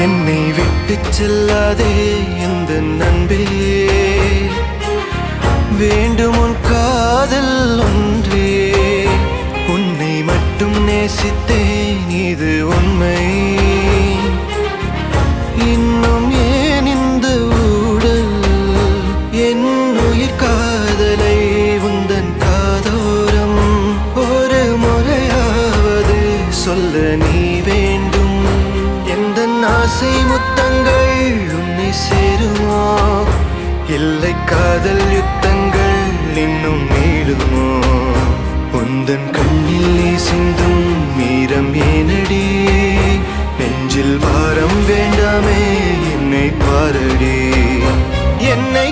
என்னை விட்டு செல்லாதே எந்த நண்பே, வேண்டும் உன் காதல் ஒன்றே. உன்னை மட்டும் நேசித்தேன் இது உண்மை. இன்னும் ஏன் இந்த ஊடல் என் உயிர் காதலை உந்தன் காதோரம் ஒரு முறையாவது சொல்ல நீ வேண்டும். எந்த ஆசை முத்தங்கள் உன்னை சேருமோ, இல்லை காதல் யுத்தங்கள் இன்னும் நீடுமோ. உந்தன் கண்ணில் நீ சிந்தும் மீரம் ஏனடி, நெஞ்சில் பாரம் வேண்டாமே என்னை பாரடி. என்னை